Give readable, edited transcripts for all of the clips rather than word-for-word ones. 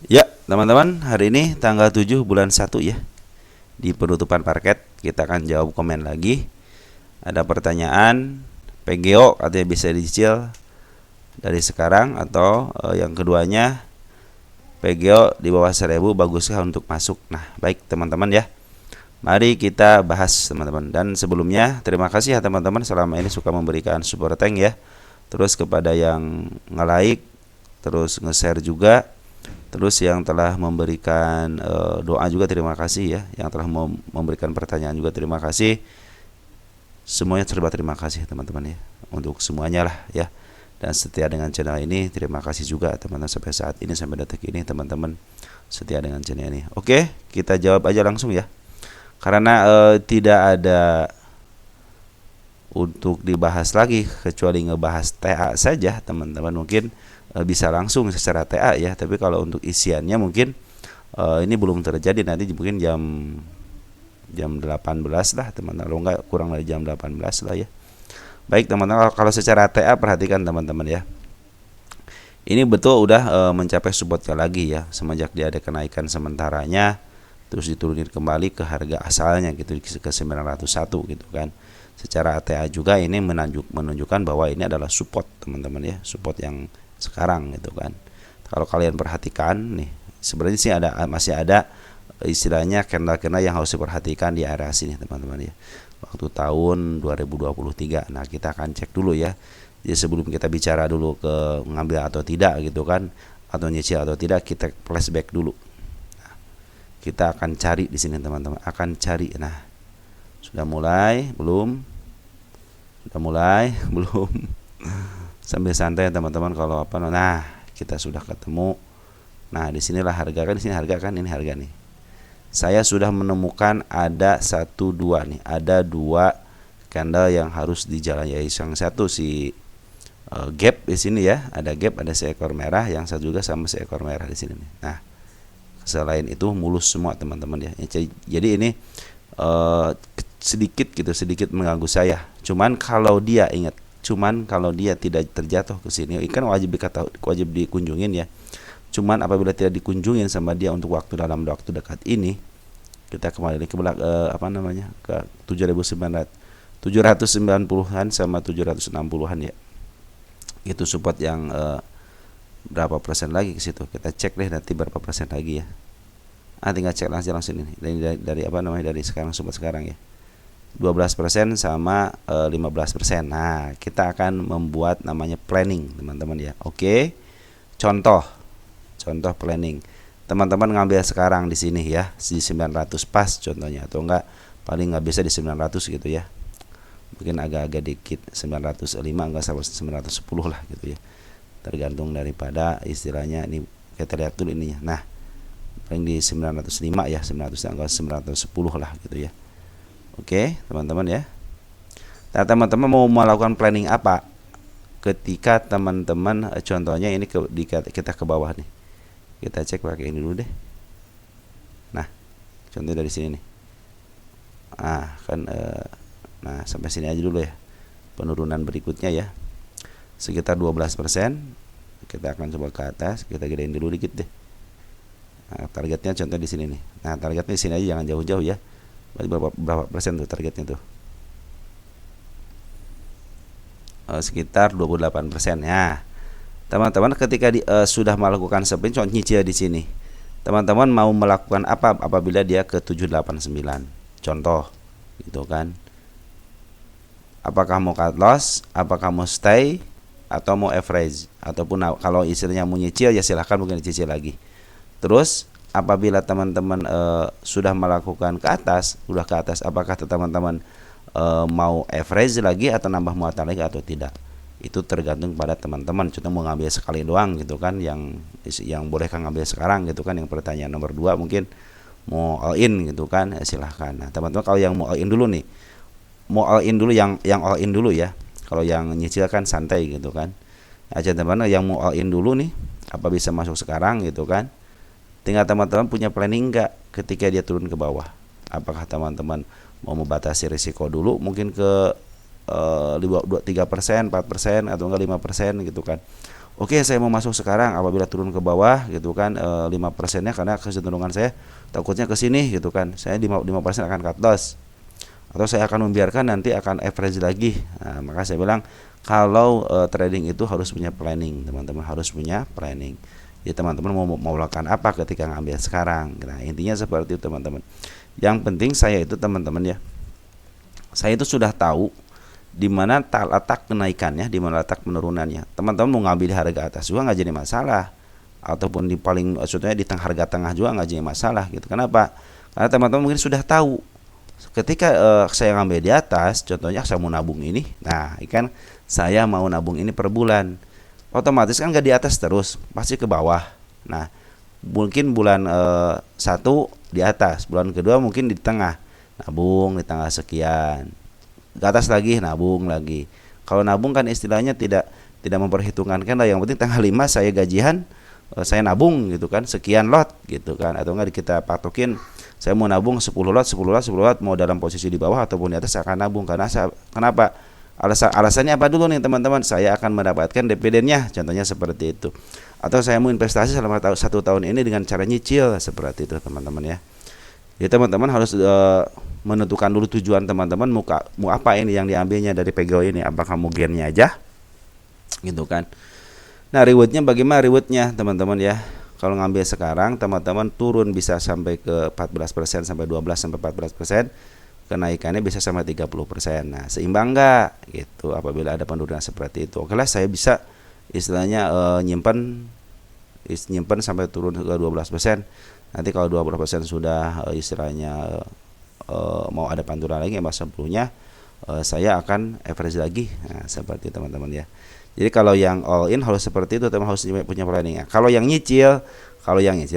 Ya, teman-teman, hari ini tanggal 7 bulan 1 ya. Di penutupan parket, kita akan jawab komen lagi. Ada pertanyaan, PGO artinya bisa dicicil dari sekarang atau yang keduanya PGO di bawah 1000 baguskah untuk masuk. Nah, baik teman-teman ya. Mari kita bahas teman-teman. Dan sebelumnya terima kasih ya teman-teman selama ini suka memberikan support tank ya. Terus kepada yang nge-like, terus nge-share juga. Terus yang telah memberikan doa juga terima kasih ya. Yang telah memberikan pertanyaan juga terima kasih. Semuanya serba terima kasih teman-teman ya. Untuk semuanya lah ya. Dan setia dengan channel ini terima kasih juga teman-teman sampai saat ini, sampai detik ini teman-teman setia dengan channel ini. Oke, kita jawab aja langsung ya. Karena tidak ada untuk dibahas lagi kecuali ngebahas TA saja teman-teman, mungkin bisa langsung secara TA ya. Tapi kalau untuk isiannya mungkin ini belum terjadi, nanti mungkin jam jam 18 lah teman-teman, kalau enggak kurang dari jam 18 lah ya. Baik teman-teman, kalau secara TA perhatikan teman-teman ya. Ini betul udah mencapai supportnya lagi ya, semenjak dia ada kenaikan sementaranya terus diturunin kembali ke harga asalnya gitu, ke 901 gitu kan. Secara ATA juga ini menunjukkan bahwa ini adalah support teman-teman ya, support yang sekarang gitu kan. Kalau kalian perhatikan nih, sebenarnya sih masih ada istilahnya candle-candle yang harus diperhatikan di area sini teman-teman ya. Waktu tahun 2023. Nah, kita akan cek dulu ya. Jadi sebelum kita bicara dulu ke ngambil atau tidak gitu kan, atau nyicil atau tidak, kita flashback dulu. Kita akan cari di sini teman-teman, akan cari. Nah, sudah mulai belum? Sudah mulai belum? Sambil santai teman-teman kalau apa. Nah, kita sudah ketemu. Nah, disinilah harga kan, di sini harga kan, ini harga nih. Saya sudah menemukan ada 1 2 nih, ada 2 candle yang harus dijalani. Yang satu si gap di sini ya, ada gap, ada seekor merah, yang satu juga sama seekor merah di sini nih. Nah, selain itu mulus semua teman-teman ya. Jadi ini sedikit gitu, sedikit mengganggu saya. Cuman kalau dia ingat, cuman kalau dia tidak terjatuh ke sini, ikan wajib dikunjungin ya. Cuman apabila tidak dikunjungin sama dia untuk dalam waktu dekat ini, kita kembali ke apa namanya, ke 790-an sama 760-an ya. Itu support yang berapa persen lagi ke situ, kita cek deh nanti berapa persen lagi ya. Tinggal cek langsung ini dari apa namanya, dari sekarang support sekarang ya, 12% sama 15%. Nah, kita akan membuat namanya planning teman-teman ya. Oke, contoh planning, teman-teman ngambil sekarang di sini ya, di 900 pas contohnya, atau enggak paling nggak bisa di 900 gitu ya, mungkin agak-agak dikit 905 enggak sampai 910 lah gitu ya, tergantung daripada istilahnya. Ini kita lihat dulu ininya. Nah, paling di 905 ya, 900 enggak 910 lah gitu ya. Oke teman-teman ya. Nah, teman-teman mau melakukan planning apa ketika teman-teman contohnya ini kita ke bawah nih, kita cek pakai ini dulu deh. Nah, contoh dari sini nih. Nah, sampai sini aja dulu ya. Penurunan berikutnya ya, sekitar 12%. Kita akan coba ke atas, kita gedein dulu dikit deh. Nah, targetnya contoh di sini nih. Nah, targetnya di sini aja, jangan jauh-jauh ya. Berapa persen tuh targetnya tuh? Sekitar 28% ya. Teman-teman ketika sudah melakukan seperti contoh nyicil di sini, teman-teman mau melakukan apa apabila dia ke 789 contoh gitu kan. Apakah mau cut loss, apakah mau stay, atau mau average, ataupun kalau istilahnya mau nyicil ya silahkan mungkin dicicil lagi. Terus apabila teman-teman sudah melakukan ke atas, apakah teman-teman mau average lagi atau nambah muatan lagi atau tidak? Itu tergantung pada teman-teman. Contoh mau ngambil sekali doang gitu kan, yang boleh kan ngambil sekarang gitu kan. Yang pertanyaan nomor 2 mungkin mau all in gitu kan, ya silahkan. Nah, teman-teman kalau yang mau all in dulu nih, mau all in dulu, yang all in dulu ya. Kalau yang nyicil kan santai gitu kan. Nah, teman-teman yang mau all in dulu nih, apa bisa masuk sekarang gitu kan. Tinggal teman-teman punya planning enggak ketika dia turun ke bawah. Apakah teman-teman mau membatasi risiko dulu mungkin ke 3%, 4% atau enggak 5% gitu kan. Oke, saya mau masuk sekarang. Apabila turun ke bawah gitu kan, 5%-nya karena kecenderungan saya takutnya ke sini gitu kan, saya 5% akan cut loss, atau saya akan membiarkan nanti akan average lagi. Nah, maka saya bilang kalau trading itu harus punya planning, teman-teman harus punya planning. Ya teman-teman mau melakukan apa ketika ngambil sekarang. Nah intinya seperti itu teman-teman. Yang penting saya itu teman-teman ya, saya itu sudah tahu di mana letak kenaikannya, di mana letak penurunannya. Teman-teman mau ngambil di harga atas juga nggak jadi masalah, ataupun di paling maksudnya di tengah harga tengah juga nggak jadi masalah gitu. Kenapa? Karena teman-teman mungkin sudah tahu ketika saya ngambil di atas, contohnya saya mau nabung ini, nah ikan saya mau nabung ini per bulan, otomatis kan nggak di atas terus, pasti ke bawah. Nah mungkin bulan 1 di atas, bulan kedua mungkin di tengah, nabung di tengah sekian, ke atas lagi nabung lagi. Kalau nabung kan istilahnya tidak memperhitungkan kan lah, yang penting tanggal 5 saya gajian, saya nabung gitu kan, sekian lot gitu kan, atau enggak kita patokin saya mau nabung 10 lot, 10 lot, 10 lot, mau dalam posisi di bawah ataupun di atas saya akan nabung. Karena kenapa? Alasannya apa dulu nih teman-teman? Saya akan mendapatkan dividennya, contohnya seperti itu. Atau saya mau investasi selama 1 tahun ini dengan cara nyicil, seperti itu teman-teman ya. Jadi teman-teman harus menentukan dulu tujuan teman-teman, mau apa ini yang diambilnya dari pegawai ini, apakah mau gennya aja gitu kan. Nah rewardnya bagaimana rewardnya teman-teman ya? Kalau ngambil sekarang teman-teman turun bisa sampai ke 14% sampai 12 sampai 14%, kenaikannya bisa sampai 30%. Nah seimbang nggak gitu apabila ada penurunan seperti itu. Oke lah, saya bisa istilahnya nyimpan sampai turun ke 12%. Nanti kalau 20% sudah istilahnya mau ada pantulan lagi emas 10-nya, saya akan average lagi. Nah, seperti teman-teman ya. Jadi kalau yang all in harus seperti itu, teman harus punya planning. Kalau yang nyicil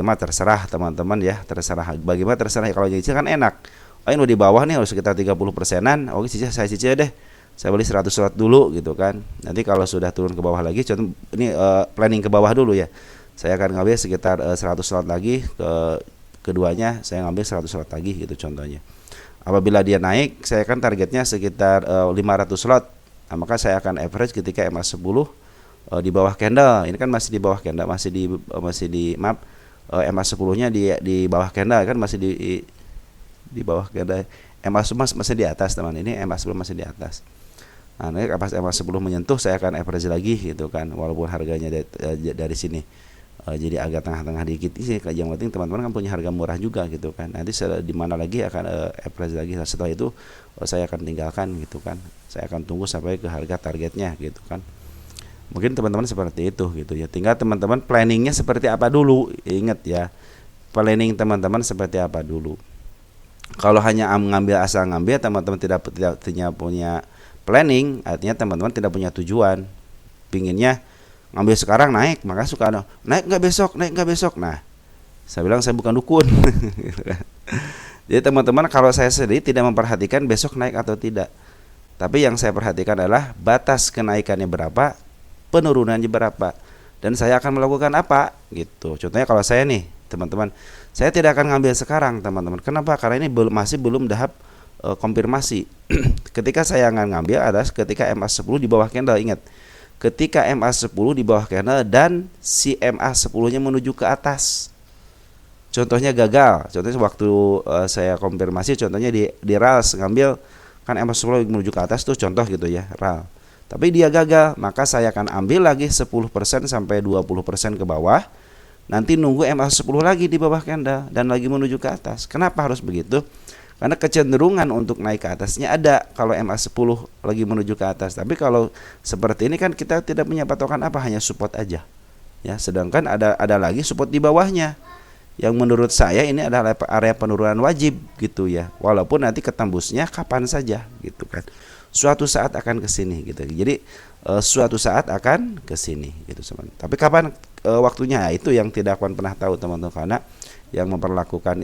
mah terserah teman-teman ya, terserah. Bagaimana terserah ya, kalau nyicil kan enak. Oh ini di bawah nih harus sekitar 30%-an. Oke, saya cicil deh. Saya beli 100 lot dulu gitu kan. Nanti kalau sudah turun ke bawah lagi, contoh ini planning ke bawah dulu ya. Saya akan ngambil sekitar 100 lot lagi, keduanya saya ngambil 100 lot lagi gitu contohnya. Apabila dia naik, saya akan targetnya sekitar 500 lot. Nah, maka saya akan average ketika MA10 di bawah candle. Ini kan masih di bawah candle, masih di maaf, MA10-nya di bawah candle kan, masih di bawah candle. MA11 masih di atas teman. Ini MA10 masih di atas. Nah, nanti pas MA10 menyentuh saya akan average lagi gitu kan, walaupun harganya dari sini jadi agak tengah-tengah dikit sih. Yang penting teman-teman kan punya harga murah juga gitu kan. Nanti di mana lagi akan average lagi. Setelah itu saya akan tinggalkan gitu kan. Saya akan tunggu sampai ke harga targetnya gitu kan. Mungkin teman-teman seperti itu gitu ya. Tinggal teman-teman planningnya seperti apa dulu. Ingat ya, planning teman-teman seperti apa dulu. Kalau hanya asal ngambil, teman-teman tidak punya planning, artinya teman-teman tidak punya tujuan. Pinginnya ngambil sekarang naik, maka suka naik nggak besok. Nah, saya bilang saya bukan dukun. Jadi teman-teman, kalau saya sendiri tidak memperhatikan besok naik atau tidak, tapi yang saya perhatikan adalah batas kenaikannya berapa, penurunannya berapa, dan saya akan melakukan apa gitu. Contohnya kalau saya nih teman-teman, saya tidak akan ngambil sekarang teman-teman. Kenapa? Karena ini masih belum tahap konfirmasi. Ketika saya akan ngambil adalah ketika MA10 di bawah candle. Ingat, ketika MA10 di bawah candle dan si MA10-nya menuju ke atas. Contohnya gagal. Contohnya waktu saya konfirmasi, contohnya di RALS ngambil kan MA10 menuju ke atas tuh, contoh gitu ya, RAL. Tapi dia gagal, maka saya akan ambil lagi 10% sampai 20% ke bawah. Nanti nunggu MA10 lagi di bawah candle dan lagi menuju ke atas. Kenapa harus begitu? Karena kecenderungan untuk naik ke atasnya ada kalau MA10 lagi menuju ke atas. Tapi kalau seperti ini kan kita tidak punya patokan apa, hanya support aja. Ya, sedangkan ada lagi support di bawahnya. Yang menurut saya ini adalah area penurunan wajib gitu ya. Walaupun nanti ketembusnya kapan saja gitu kan. Suatu saat akan ke sini gitu. Jadi suatu saat akan ke sini gitu teman. Tapi kapan waktunya, itu yang tidak akan pernah tahu teman-teman, karena yang memperlakukan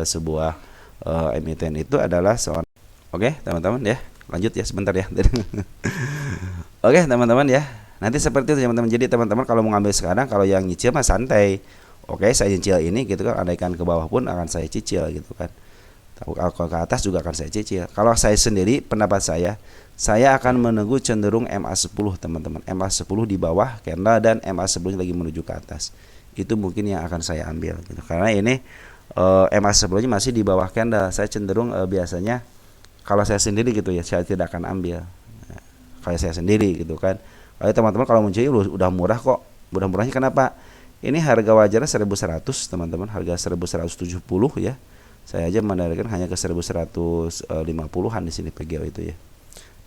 sebuah emiten itu adalah seorang. Oke teman-teman ya, lanjut ya sebentar ya. Oke teman-teman ya, nanti seperti itu teman-teman. Jadi teman-teman kalau mau ngambil sekarang, kalau yang nyicil mah santai. Oke, saya cicil ini gitu kan, andaikan ke bawah pun akan saya cicil gitu kan. Kalau ke atas juga akan saya cicil. Kalau saya sendiri, pendapat saya akan menunggu cenderung MA10 teman-teman. MA10 di bawah candle dan MA10 lagi menuju ke atas. Itu mungkin yang akan saya ambil gitu. Karena ini MA10-nya masih di bawah candle. Saya cenderung biasanya kalau saya sendiri gitu ya, saya tidak akan ambil. Nah, kalau saya sendiri gitu kan. Kalau teman-teman kalau muncul udah murah kok. Murah-murahnya kenapa? Ini harga wajarnya 1100 teman-teman, harga 1170 ya. Saya aja menarikkan hanya ke 1150-an di sini PGO itu ya.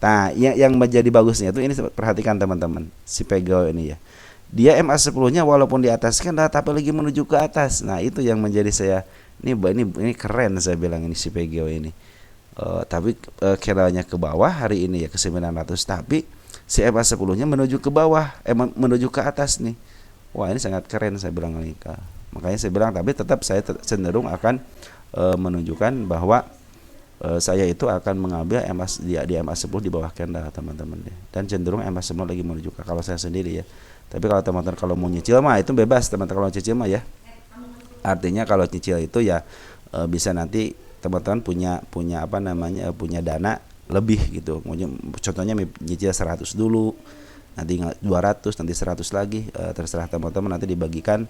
Nah, yang menjadi bagusnya itu ini perhatikan teman-teman, si PGO ini ya. Dia MA10-nya walaupun di atas kan tapi lagi menuju ke atas. Nah, itu yang menjadi saya ini keren saya bilang ini si PGO ini. Tapi kiranya ke bawah hari ini ya ke 900, tapi si MA10-nya menuju ke bawah, menuju ke atas nih. Wah, ini sangat keren saya bilang ini. Makanya saya bilang tapi tetap saya cenderung akan menunjukkan bahwa saya itu akan mengambil di MA10 di bawah candle teman-teman ya. Dan cenderung MA10 lagi menuju ke kalau saya sendiri ya. Tapi kalau teman-teman kalau mau nyicil mah itu bebas teman-teman kalau nyicil mah ya. Artinya kalau nyicil itu ya bisa nanti teman-teman punya apa namanya punya dana lebih gitu. Contohnya nyicil 100 dulu, nanti 200, nanti 100 lagi, terserah teman-teman nanti dibagikan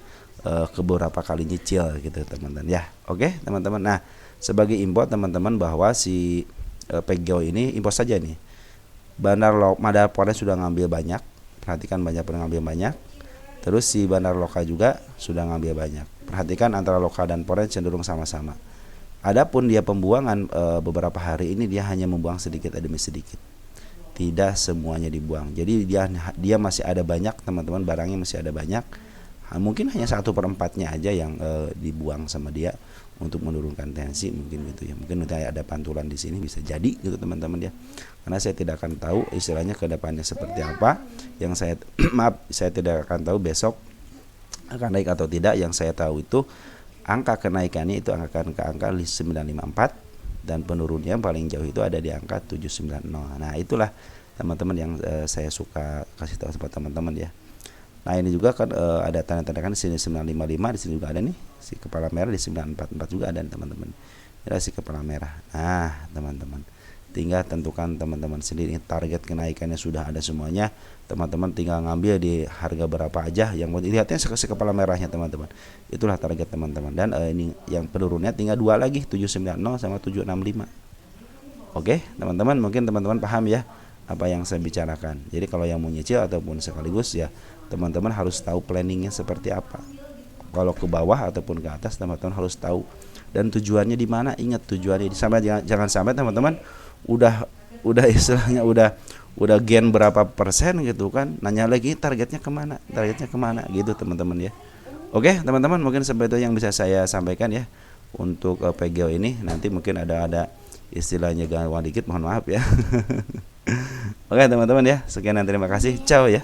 ke beberapa kali nyicil gitu teman-teman ya. Oke teman-teman. Nah, sebagai info teman-teman bahwa si PGO ini info saja nih. Bandar Forex sudah ngambil banyak. Perhatikan banyak pernah ngambil banyak. Terus si bandar lokal juga sudah ngambil banyak. Perhatikan antara lokal dan Forex cenderung sama-sama. Adapun dia pembuangan beberapa hari ini dia hanya membuang sedikit demi sedikit. Tidak semuanya dibuang. Jadi dia masih ada banyak teman-teman, barangnya masih ada banyak. Mungkin hanya 1/4-nya aja yang dibuang sama dia untuk menurunkan tensi mungkin gitu ya. Mungkin nanti ada pantulan di sini bisa jadi gitu teman-teman ya. Karena saya tidak akan tahu istilahnya ke depannya seperti apa. Yang saya saya tidak akan tahu besok akan naik atau tidak. Yang saya tahu itu angka kenaikannya itu akan ke angka 954 dan penurunnya paling jauh itu ada di angka 790. Nah, itulah teman-teman yang saya suka kasih tahu sama teman-teman ya. Nah, ini juga kan ada tanda-tanda kan di sini 955, di sini juga ada nih si kepala merah, di 944 juga ada teman-teman. Ini si kepala merah. Nah, teman-teman, tinggal tentukan teman-teman sendiri target kenaikannya sudah ada semuanya. Teman-teman tinggal ngambil di harga berapa aja yang mau dilihatnya si kepala merahnya teman-teman. Itulah target teman-teman. Dan ini yang penurunnya tinggal dua lagi, 790 sama 765. Oke, teman-teman, mungkin teman-teman paham ya apa yang saya bicarakan. Jadi kalau yang mau nyicil ataupun sekaligus ya teman-teman harus tahu planningnya seperti apa. Kalau ke bawah ataupun ke atas teman-teman harus tahu dan tujuannya di mana. Ingat tujuannya sampai jangan sampai teman-teman udah istilahnya udah gen berapa persen gitu kan, nanya lagi targetnya kemana gitu teman-teman ya. Oke teman-teman, mungkin sampai itu yang bisa saya sampaikan ya untuk PGO ini. Nanti mungkin ada istilahnya gangguan dikit, mohon maaf ya. Oke teman-teman ya, sekian dan terima kasih, ciao ya.